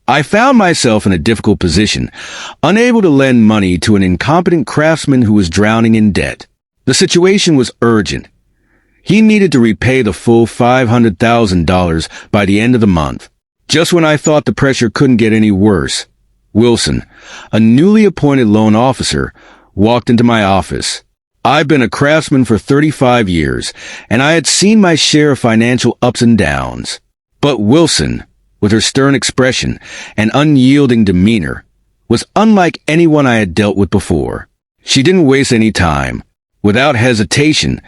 I found myself in a difficult position, unable to lend money to an incompetent craftsman who was drowning in debt. The situation was urgent. He needed to repay the full $500,000 by the end of the month. Just when I thought the pressure couldn't get any worse, Wilson, a newly appointed loan officer, walked into my office. I've been a craftsman for 35 years, and I had seen my share of financial ups and downs. But Wilson, with her stern expression and unyielding demeanor, was unlike anyone I had dealt with before. She didn't waste any time. Without hesitation,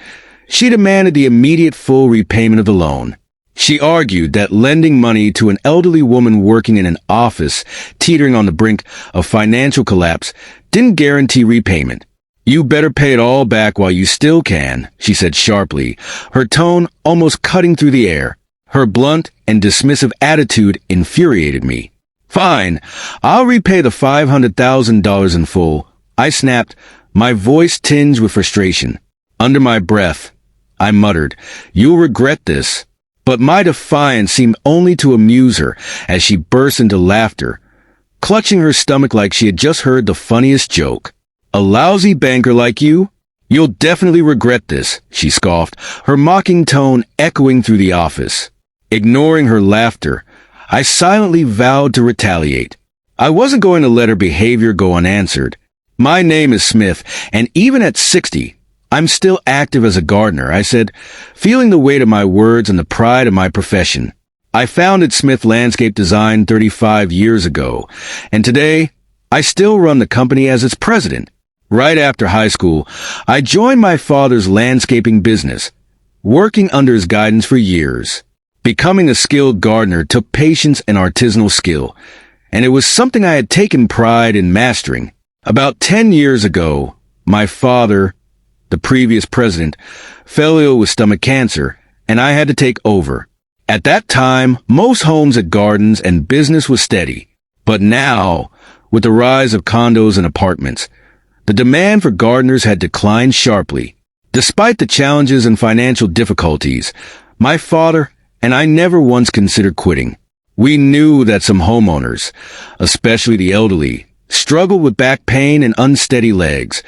she demanded the immediate full repayment of the loan. She argued that lending money to an elderly woman working in an office teetering on the brink of financial collapse didn't guarantee repayment. "You better pay it all back while you still can," she said sharply, her tone almost cutting through the air. Her blunt and dismissive attitude infuriated me. "Fine, I'll repay the $500,000 in full," I snapped, my voice tinged with frustration. Under my breath, I muttered, "You'll regret this." But my defiance seemed only to amuse her as she burst into laughter, clutching her stomach like she had just heard the funniest joke. "A lousy banker like you? You'll definitely regret this," she scoffed, her mocking tone echoing through the office. Ignoring her laughter, I silently vowed to retaliate. I wasn't going to let her behavior go unanswered. "My name is Smith, and even at 60, I'm still active as a gardener," I said, feeling the weight of my words and the pride of my profession. "I founded Smith Landscape Design 35 years ago, and today, I still run the company as its president. Right after high school, I joined my father's landscaping business, working under his guidance for years. Becoming a skilled gardener took patience and artisanal skill, and it was something I had taken pride in mastering. About 10 years ago, my father, the previous president, fell ill with stomach cancer, and I had to take over. At that time, most homes had gardens and business was steady. But now, with the rise of condos and apartments, the demand for gardeners had declined sharply. Despite the challenges and financial difficulties, my father and I never once considered quitting. We knew that some homeowners, especially the elderly, struggled with back pain and unsteady legs,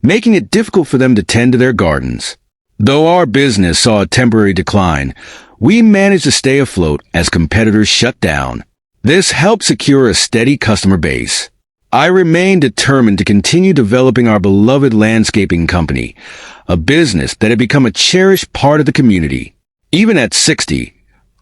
making it difficult for them to tend to their gardens. Though our business saw a temporary decline, we managed to stay afloat as competitors shut down. This helped secure a steady customer base. I remained determined to continue developing our beloved landscaping company, a business that had become a cherished part of the community. Even at 60,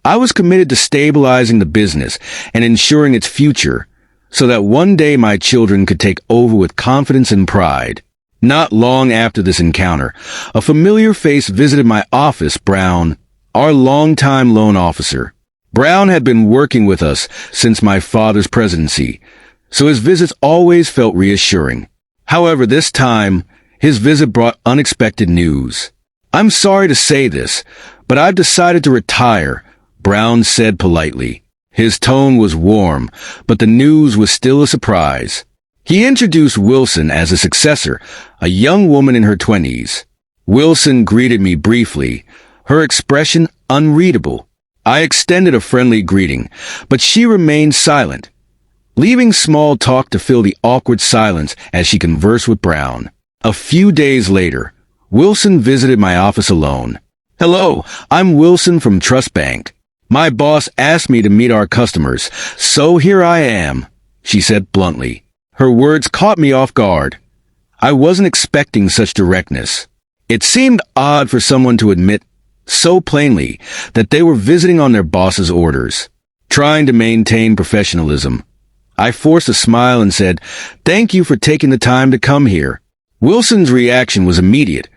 I was committed to stabilizing the business and ensuring its future so that one day my children could take over with confidence and pride. Not long after this encounter, a familiar face visited my office, Brown, our longtime loan officer. Brown had been working with us since my father's presidency, so his visits always felt reassuring. However, this time, his visit brought unexpected news. "I'm sorry to say this, but I've decided to retire," Brown said politely. His tone was warm, but the news was still a surprise. He introduced Wilson as a successor, a young woman in her 20s. Wilson greeted me briefly, her expression unreadable. I extended a friendly greeting, but she remained silent, leaving small talk to fill the awkward silence as she conversed with Brown. A few days later, Wilson visited my office alone. "Hello, I'm Wilson from Trust Bank. My boss asked me to meet our customers, so here I am," she said bluntly. Her words caught me off guard. I wasn't expecting such directness. It seemed odd for someone to admit so plainly that they were visiting on their boss's orders. Trying to maintain professionalism, I forced a smile and said, "Thank you for taking the time to come here." Wilson's reaction was immediate.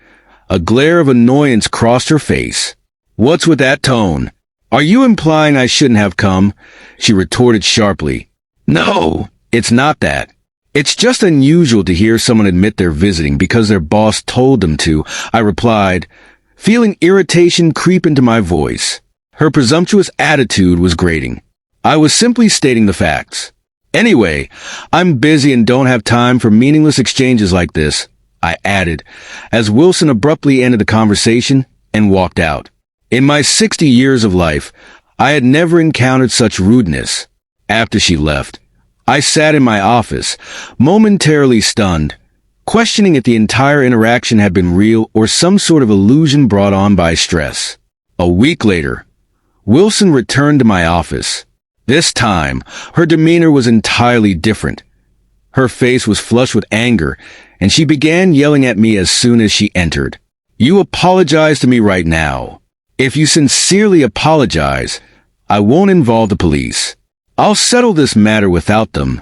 A glare of annoyance crossed her face. "What's with that tone? Are you implying I shouldn't have come?" she retorted sharply. "No, it's not that. It's just unusual to hear someone admit they're visiting because their boss told them to," I replied, feeling irritation creep into my voice. Her presumptuous attitude was grating. I was simply stating the facts. "Anyway, I'm busy and don't have time for meaningless exchanges like this," I added, as Wilson abruptly ended the conversation and walked out. In my 60 years of life, I had never encountered such rudeness. After she left, I sat in my office, momentarily stunned, questioning if the entire interaction had been real or some sort of illusion brought on by stress. A week later, Wilson returned to my office. This time, her demeanor was entirely different. Her face was flushed with anger, and she began yelling at me as soon as she entered. "You apologize to me right now. If you sincerely apologize, I won't involve the police. I'll settle this matter without them,"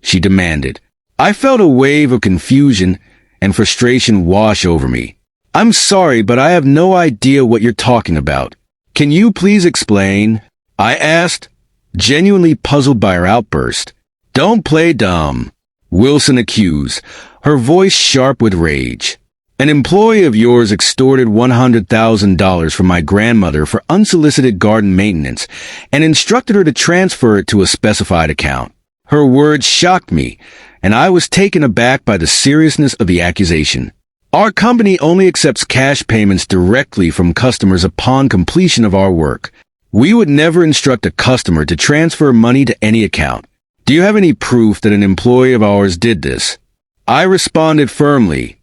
she demanded. I felt a wave of confusion and frustration wash over me. "I'm sorry, but I have no idea what you're talking about. Can you please explain?" I asked, genuinely puzzled by her outburst. "Don't play dumb," Wilson accused, her voice sharp with rage. "An employee of yours extorted $100,000 from my grandmother for unsolicited garden maintenance and instructed her to transfer it to a specified account." Her words shocked me, and I was taken aback by the seriousness of the accusation. "Our company only accepts cash payments directly from customers upon completion of our work. We would never instruct a customer to transfer money to any account. Do you have any proof that an employee of ours did this?" I responded firmly,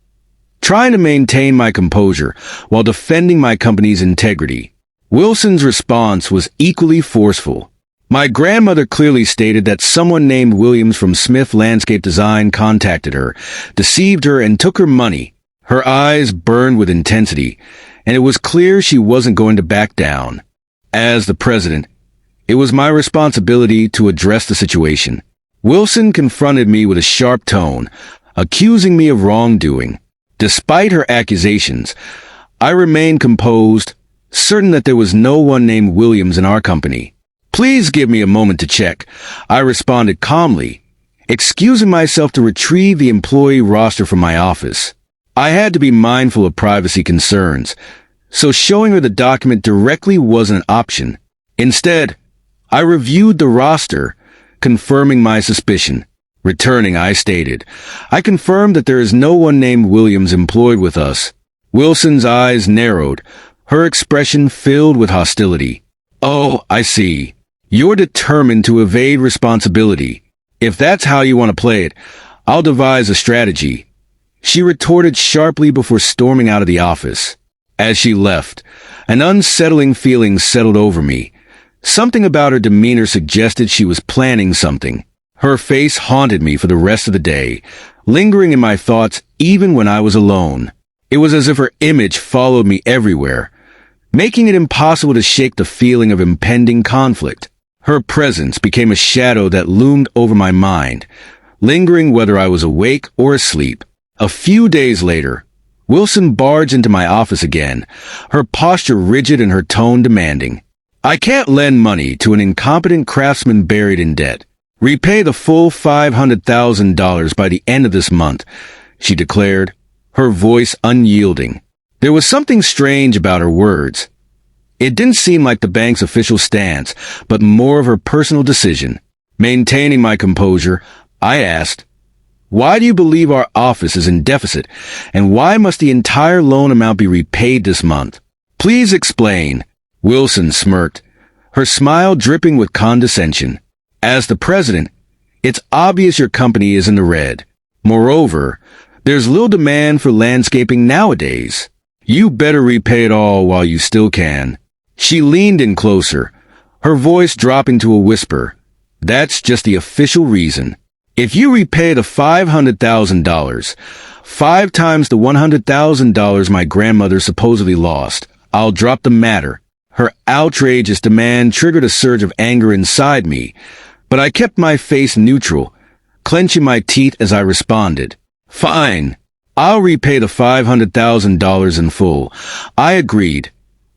trying to maintain my composure while defending my company's integrity. Wilson's response was equally forceful. "My grandmother clearly stated that someone named Williams from Smith Landscape Design contacted her, deceived her, and took her money." Her eyes burned with intensity, and it was clear she wasn't going to back down. As the president, it was my responsibility to address the situation. Wilson confronted me with a sharp tone, accusing me of wrongdoing. Despite her accusations, I remained composed, certain that there was no one named Williams in our company. "Please give me a moment to check," I responded calmly, excusing myself to retrieve the employee roster from my office. I had to be mindful of privacy concerns, so showing her the document directly wasn't an option. Instead, I reviewed the roster, confirming my suspicion. Returning, I stated, "I confirmed that there is no one named Williams employed with us." Wilson's eyes narrowed, her expression filled with hostility. "Oh, I see. You're determined to evade responsibility. If that's how you want to play it, I'll devise a strategy," she retorted sharply before storming out of the office. As she left, an unsettling feeling settled over me. Something about her demeanor suggested she was planning something. Her face haunted me for the rest of the day, lingering in my thoughts even when I was alone. It was as if her image followed me everywhere, making it impossible to shake the feeling of impending conflict. Her presence became a shadow that loomed over my mind, lingering whether I was awake or asleep. A few days later, Wilson barged into my office again, her posture rigid and her tone demanding. "I can't lend money to an incompetent craftsman buried in debt. Repay the full $500,000 by the end of this month," she declared, her voice unyielding. There was something strange about her words. It didn't seem like the bank's official stance, but more of her personal decision. Maintaining my composure, I asked, "Why do you believe our office is in deficit, and why must the entire loan amount be repaid this month?" "Please explain," Wilson smirked, her smile dripping with condescension. "As the president, it's obvious your company is in the red. Moreover, there's little demand for landscaping nowadays. You better repay it all while you still can." She leaned in closer, her voice dropping to a whisper. "That's just the official reason. If you repay the $500,000, 5 times the $100,000 my grandmother supposedly lost, I'll drop the matter." Her outrageous demand triggered a surge of anger inside me, but I kept my face neutral, clenching my teeth as I responded. "Fine. I'll repay the $500,000 in full," I agreed,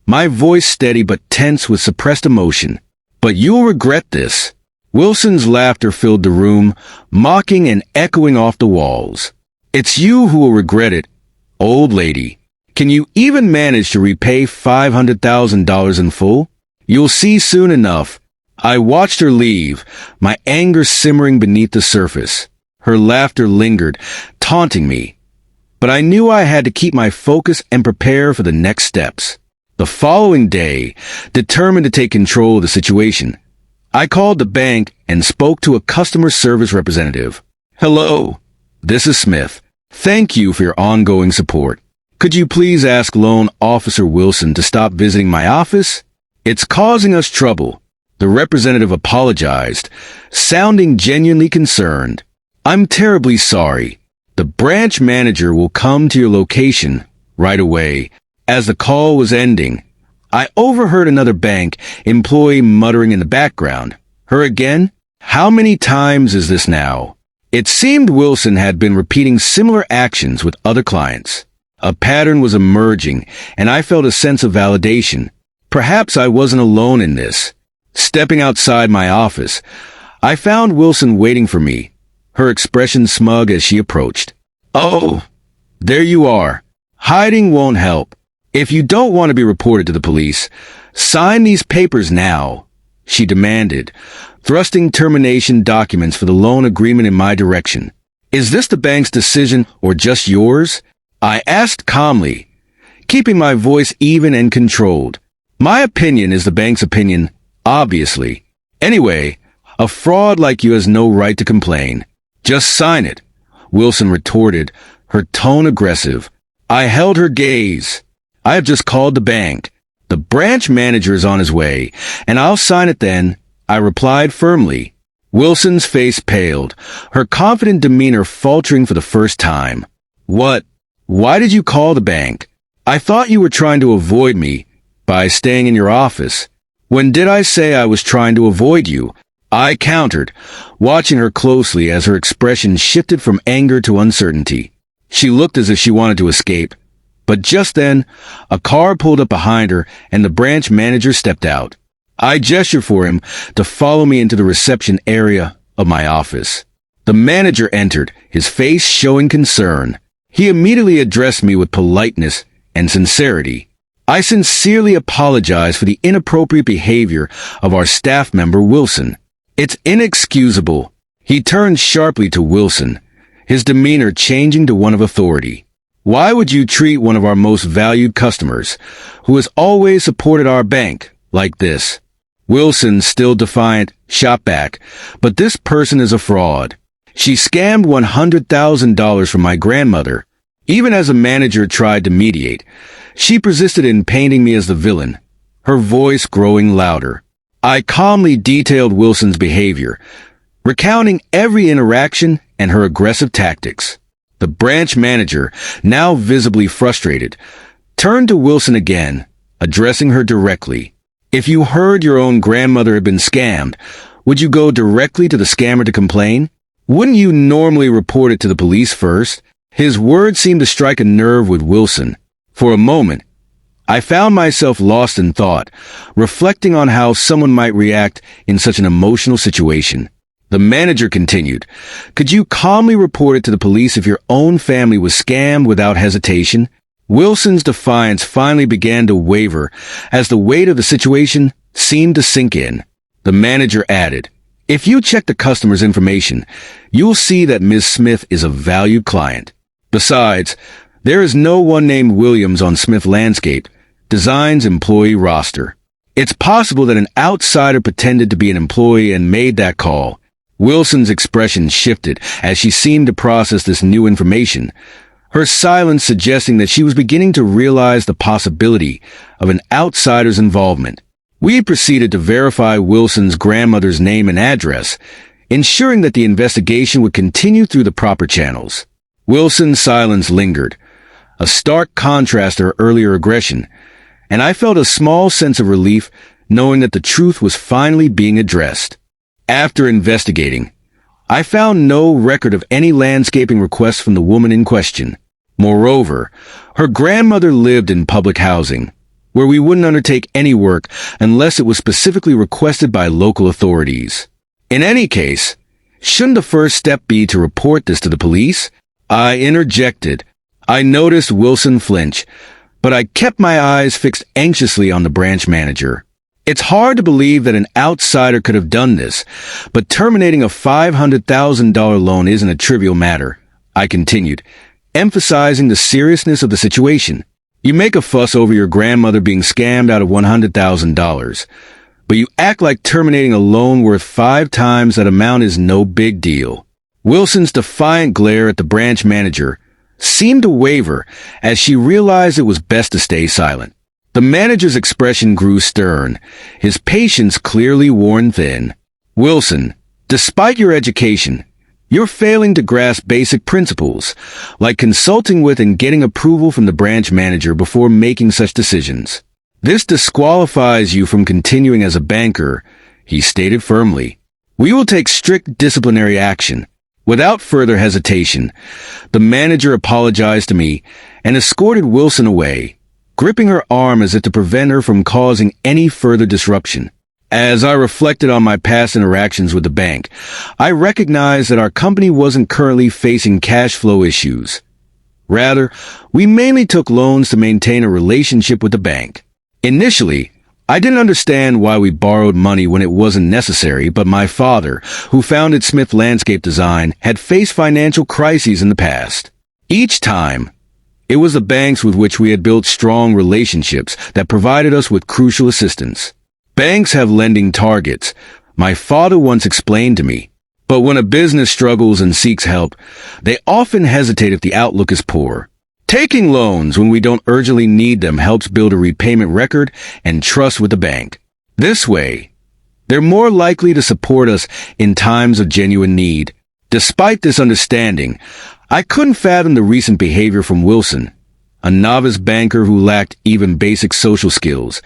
my voice steady but tense with suppressed emotion. "But you'll regret this." Wilson's laughter filled the room, mocking and echoing off the walls. "It's you who will regret it, old lady. Can you even manage to repay $500,000 in full? You'll see soon enough." I watched her leave, my anger simmering beneath the surface. Her laughter lingered, taunting me. But I knew I had to keep my focus and prepare for the next steps. The following day, determined to take control of the situation, I called the bank and spoke to a customer service representative. "Hello, this is Smith. Thank you for your ongoing support. Could you please ask Loan Officer Wilson to stop visiting my office? It's causing us trouble." The representative apologized, sounding genuinely concerned. "I'm terribly sorry. The branch manager will come to your location right away." As the call was ending, I overheard another bank employee muttering in the background. "Her again? How many times is this now?" It seemed Wilson had been repeating similar actions with other clients. A pattern was emerging, and I felt a sense of validation. Perhaps I wasn't alone in this. Stepping outside my office, I found Wilson waiting for me, her expression smug as she approached. "Oh, there you are. Hiding won't help. If you don't want to be reported to the police, sign these papers now," she demanded, thrusting termination documents for the loan agreement in my direction. "Is this the bank's decision or just yours?" I asked calmly, keeping my voice even and controlled. "My opinion is the bank's opinion, obviously. Anyway, a fraud like you has no right to complain. Just sign it," Wilson retorted, her tone aggressive. I held her gaze. "I have just called the bank. The branch manager is on his way, and I'll sign it then," I replied firmly. Wilson's face paled, her confident demeanor faltering for the first time. "What? Why did you call the bank? I thought you were trying to avoid me by staying in your office." "When did I say I was trying to avoid you?" I countered, watching her closely as her expression shifted from anger to uncertainty. She looked as if she wanted to escape. But just then, a car pulled up behind her and the branch manager stepped out. I gestured for him to follow me into the reception area of my office. The manager entered, his face showing concern. He immediately addressed me with politeness and sincerity. I sincerely apologize for the inappropriate behavior of our staff member Wilson. It's inexcusable. He turned sharply to Wilson, his demeanor changing to one of authority. "Why would you treat one of our most valued customers, who has always supported our bank, like this?" Wilson, still defiant, shot back, "But this person is a fraud. She scammed $100,000 from my grandmother." Even as a manager tried to mediate, she persisted in painting me as the villain, her voice growing louder. I calmly detailed Wilson's behavior, recounting every interaction and her aggressive tactics. The branch manager, now visibly frustrated, turned to Wilson again, addressing her directly. "If you heard your own grandmother had been scammed, would you go directly to the scammer to complain? Wouldn't you normally report it to the police first?" His words seemed to strike a nerve with Wilson. For a moment, I found myself lost in thought, reflecting on how someone might react in such an emotional situation. The manager continued, "Could you calmly report it to the police if your own family was scammed without hesitation?" Wilson's defiance finally began to waver as the weight of the situation seemed to sink in. The manager added, "If you check the customer's information, you'll see that Ms. Smith is a valued client. Besides, there is no one named Williams on Smith Landscape Design's employee roster. It's possible that an outsider pretended to be an employee and made that call." Wilson's expression shifted as she seemed to process this new information, her silence suggesting that she was beginning to realize the possibility of an outsider's involvement. We proceeded to verify Wilson's grandmother's name and address, ensuring that the investigation would continue through the proper channels. Wilson's silence lingered, a stark contrast to her earlier aggression, and I felt a small sense of relief knowing that the truth was finally being addressed. After investigating, I found no record of any landscaping requests from the woman in question. Moreover, her grandmother lived in public housing, where we wouldn't undertake any work unless it was specifically requested by local authorities. In any case, shouldn't the first step be to report this to the police? I interjected. I noticed Wilson flinch, but I kept my eyes fixed anxiously on the branch manager. It's hard to believe that an outsider could have done this, but terminating a $500,000 loan isn't a trivial matter, I continued, emphasizing the seriousness of the situation. You make a fuss over your grandmother being scammed out of $100,000, but you act like terminating a loan worth 5 times that amount is no big deal. Wilson's defiant glare at the branch manager seemed to waver as she realized it was best to stay silent. The manager's expression grew stern, his patience clearly worn thin. Wilson, despite your education, you're failing to grasp basic principles, like consulting with and getting approval from the branch manager before making such decisions. This disqualifies you from continuing as a banker, he stated firmly. We will take strict disciplinary action. Without further hesitation, the manager apologized to me and escorted Wilson away, gripping her arm as if to prevent her from causing any further disruption. As I reflected on my past interactions with the bank, I recognized that our company wasn't currently facing cash flow issues. Rather, we mainly took loans to maintain a relationship with the bank. Initially, I didn't understand why we borrowed money when it wasn't necessary, but my father, who founded Smith Landscape Design, had faced financial crises in the past. Each time, it was the banks with which we had built strong relationships that provided us with crucial assistance. Banks have lending targets, my father once explained to me, but when a business struggles and seeks help, they often hesitate if the outlook is poor. Taking loans when we don't urgently need them helps build a repayment record and trust with the bank. This way, they're more likely to support us in times of genuine need. Despite this understanding, I couldn't fathom the recent behavior from Wilson, a novice banker who lacked even basic social skills,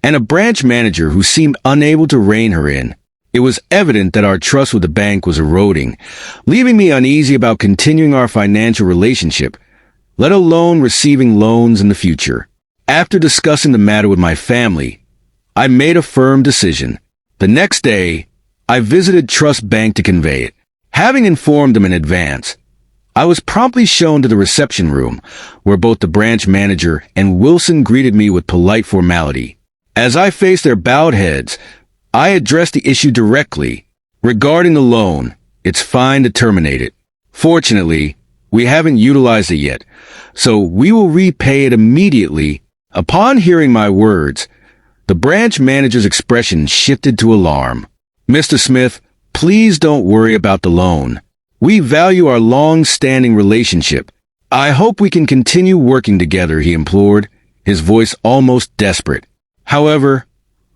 and a branch manager who seemed unable to rein her in. It was evident that our trust with the bank was eroding, leaving me uneasy about continuing our financial relationship, let alone receiving loans in the future. After discussing the matter with my family, I made a firm decision. The next day, I visited Trust Bank to convey it. Having informed them in advance, I was promptly shown to the reception room, where both the branch manager and Wilson greeted me with polite formality. As I faced their bowed heads, I addressed the issue directly. Regarding the loan, it's fine to terminate it. Fortunately, we haven't utilized it yet, so we will repay it immediately. Upon hearing my words, the branch manager's expression shifted to alarm. Mr. Smith, please don't worry about the loan. We value our long-standing relationship. I hope we can continue working together, he implored, his voice almost desperate. However,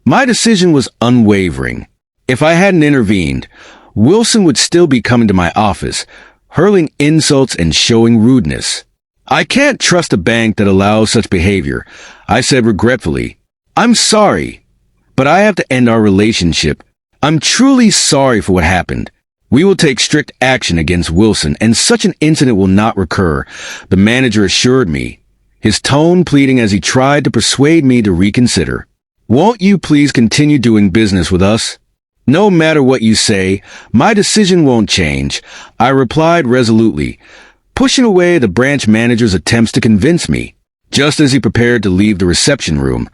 my decision was unwavering. If I hadn't intervened, Wilson would still be coming to my office, hurling insults and showing rudeness. I can't trust a bank that allows such behavior, I said regretfully. I'm sorry, but I have to end our relationship. I'm truly sorry for what happened. We will take strict action against Wilson, and such an incident will not recur, the manager assured me, his tone pleading as he tried to persuade me to reconsider. Won't you please continue doing business with us? No matter what you say, my decision won't change, I replied resolutely, pushing away the branch manager's attempts to convince me. Just as he prepared to leave the reception room,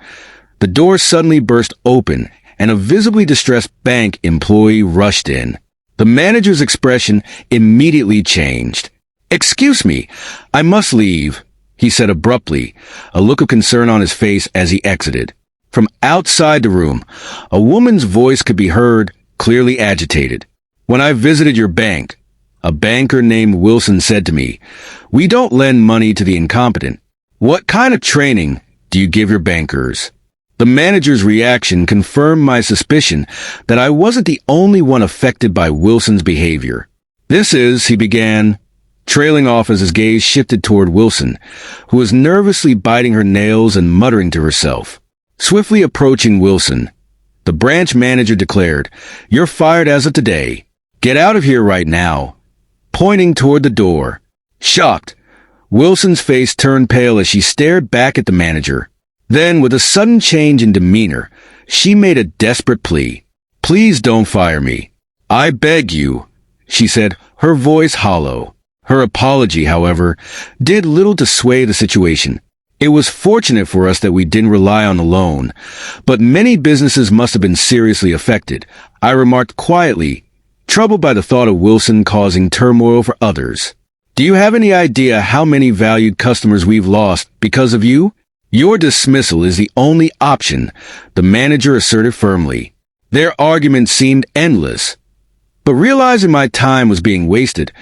the door suddenly burst open, and a visibly distressed bank employee rushed in. The manager's expression immediately changed. Excuse me, I must leave, he said abruptly, a look of concern on his face as he exited. From outside the room, a woman's voice could be heard, clearly agitated. When I visited your bank, a banker named Wilson said to me, "We don't lend money to the incompetent. What kind of training do you give your bankers?" The manager's reaction confirmed my suspicion that I wasn't the only one affected by Wilson's behavior. This is, he began, trailing off as his gaze shifted toward Wilson, who was nervously biting her nails and muttering to herself. Swiftly approaching Wilson, the branch manager declared, "You're fired as of today. Get out of here right now," pointing toward the door. Shocked, Wilson's face turned pale as she stared back at the manager. Then, with a sudden change in demeanor, she made a desperate plea. "Please don't fire me. I beg you," she said, her voice hollow. Her apology, however, did little to sway the situation. It was fortunate for us that we didn't rely on the loan, but many businesses must have been seriously affected, I remarked quietly, troubled by the thought of Wilson causing turmoil for others. "Do you have any idea how many valued customers we've lost because of you? Your dismissal is the only option," the manager asserted firmly. Their arguments seemed endless. But realizing my time was being wasted,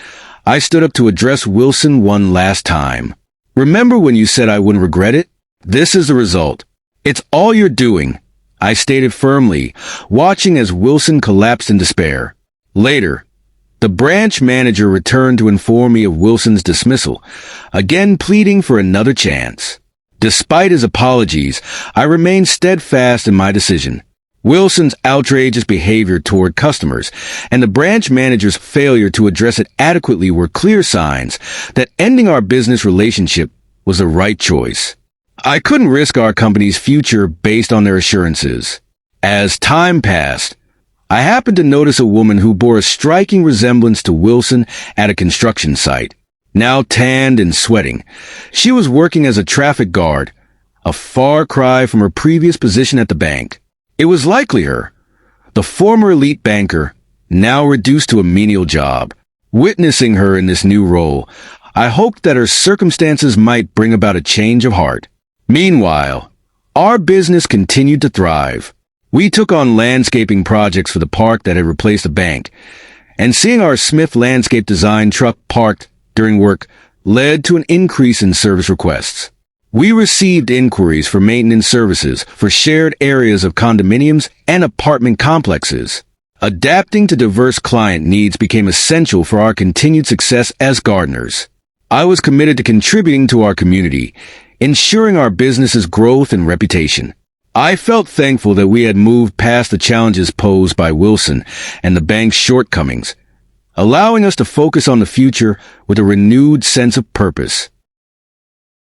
I stood up to address Wilson one last time. "Remember when you said I wouldn't regret it? This is the result. It's all you're doing," I stated firmly, watching as Wilson collapsed in despair. Later, the branch manager returned to inform me of Wilson's dismissal, again pleading for another chance. Despite his apologies, I remained steadfast in my decision. Wilson's outrageous behavior toward customers and the branch manager's failure to address it adequately were clear signs that ending our business relationship was the right choice. I couldn't risk our company's future based on their assurances. As time passed, I happened to notice a woman who bore a striking resemblance to Wilson at a construction site. Now tanned and sweating, she was working as a traffic guard, a far cry from her previous position at the bank. It was likely her, the former elite banker, now reduced to a menial job. Witnessing her in this new role, I hoped that her circumstances might bring about a change of heart. Meanwhile, our business continued to thrive. We took on landscaping projects for the park that had replaced the bank, and seeing our Smith landscape design truck parked during work led to an increase in service requests. We received inquiries for maintenance services for shared areas of condominiums and apartment complexes. Adapting to diverse client needs became essential for our continued success as gardeners. I was committed to contributing to our community, ensuring our business's growth and reputation. I felt thankful that we had moved past the challenges posed by Wilson and the bank's shortcomings, allowing us to focus on the future with a renewed sense of purpose.